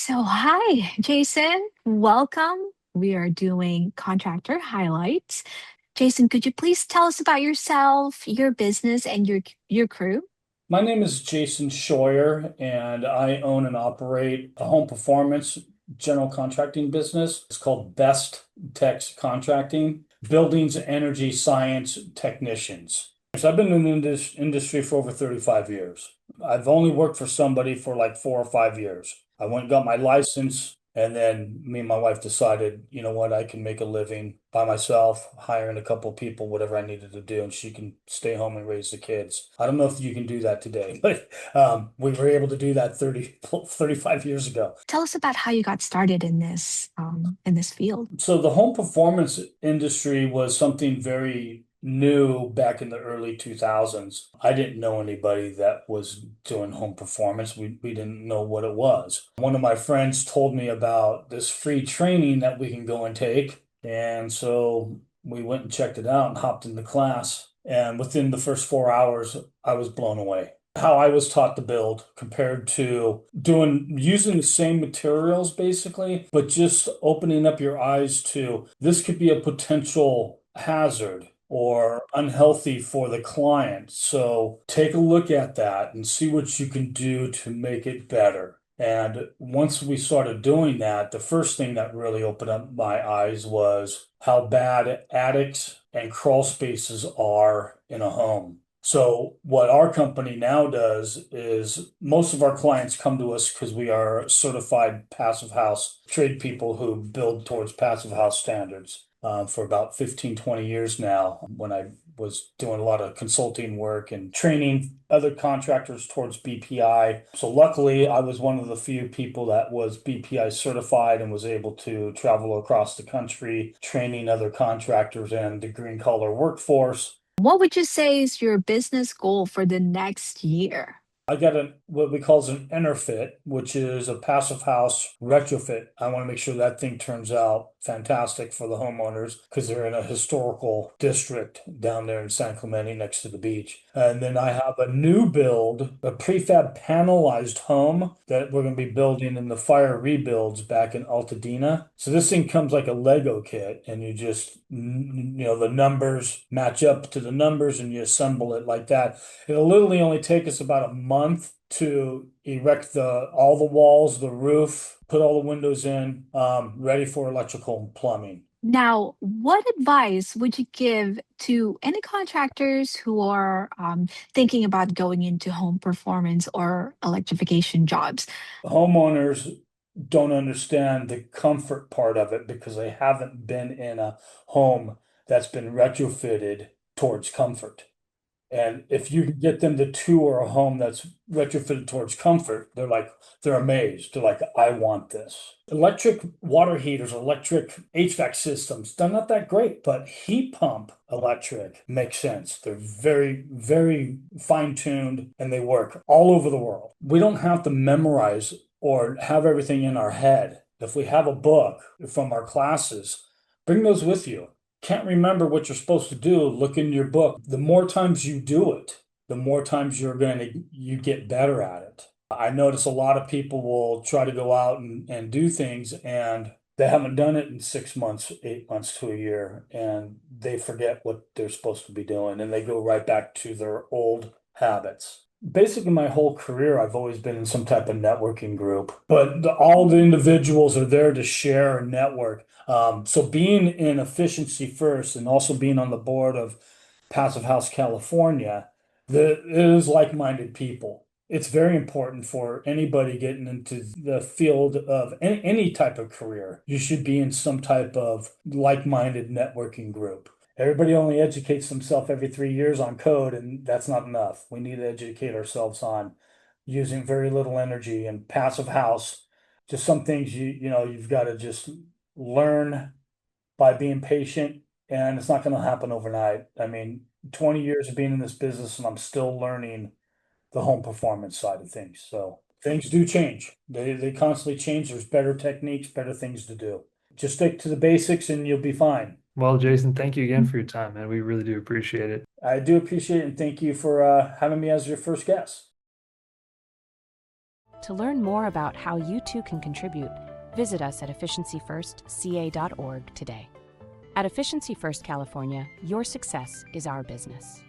So, hi, Jason. Welcome. We are doing contractor highlights. Jason, could you please tell us about yourself, your business, and your crew? My name is Jason Scheurer, and I own and operate a home performance general contracting business. It's called Best Tex Contracting, Buildings Energy Science Technicians. So I've been in this industry for over 35 years. I've only worked for somebody for like 4 or 5 years. I went and got my license, and then me and my wife decided, you know what, I can make a living by myself, hiring a couple of people, whatever I needed to do, and she can stay home and raise the kids. I don't know if you can do that today, but we were able to do that 35 years ago. Tell us about how you got started in this field. So the home performance industry was something very new back in the early 2000s. I didn't know anybody that was doing home performance. We didn't know what it was. One of my friends told me about this free training that we can go and take. And so we went and checked it out and hopped into class. And within the first 4 hours, I was blown away how I was taught to build compared to using the same materials basically, but just opening up your eyes to this could be a potential hazard or unhealthy for the client. So take a look at that and see what you can do to make it better. And once we started doing that, the first thing that really opened up my eyes was how bad attics and crawl spaces are in a home. So what our company now does is most of our clients come to us because we are certified passive house trade people who build towards passive house standards. For about 15, 20 years now, when I was doing a lot of consulting work and training other contractors towards BPI. So luckily, I was one of the few people that was BPI certified and was able to travel across the country, training other contractors and the green collar workforce. What would you say is your business goal for the next year? I got what we call an interfit, which is a passive house retrofit. I want to make sure that thing turns out fantastic for the homeowners because they're in a historical district down there in San Clemente next to the beach. And then I have a new build, a prefab panelized home that we're going to be building in the fire rebuilds back in Altadena. So this thing comes like a Lego kit, and you just, the numbers match up to the numbers and you assemble it like that. It'll literally only take us about a month to erect all the walls, the roof, put all the windows in, ready for electrical and plumbing. Now, what advice would you give to any contractors who are thinking about going into home performance or electrification jobs? Homeowners don't understand the comfort part of it because they haven't been in a home that's been retrofitted towards comfort. And if you can get them to tour a home that's retrofitted towards comfort, they're amazed. They're like, I want this. Electric water heaters, electric HVAC systems, they're not that great, but heat pump electric makes sense. They're very, very fine-tuned and they work all over the world. We don't have to memorize or have everything in our head. If we have a book from our classes, bring those with you. Can't remember what you're supposed to do, look in your book. The more times you do it, the more times you get better at it. I notice a lot of people will try to go out and do things and they haven't done it in 6 months, 8 months to a year, and they forget what they're supposed to be doing and they go right back to their old habits. Basically, my whole career, I've always been in some type of networking group, but all the individuals are there to share and network. So being in efficiency first and also being on the board of Passive House California, it is like-minded people. It's very important for anybody getting into the field of any type of career. You should be in some type of like-minded networking group. Everybody only educates themselves every 3 years on code, and that's not enough. We need to educate ourselves on using very little energy and passive house. Just some things you've got to just learn by being patient, and it's not going to happen overnight. I mean, 20 years of being in this business, and I'm still learning the home performance side of things. So things do change. They constantly change. There's better techniques, better things to do. Just stick to the basics, and you'll be fine. Well, Jason, thank you again for your time, man. We really do appreciate it. I do appreciate it, and thank you for having me as your first guest. To learn more about how you too can contribute, visit us at efficiencyfirstca.org today. At Efficiency First California, your success is our business.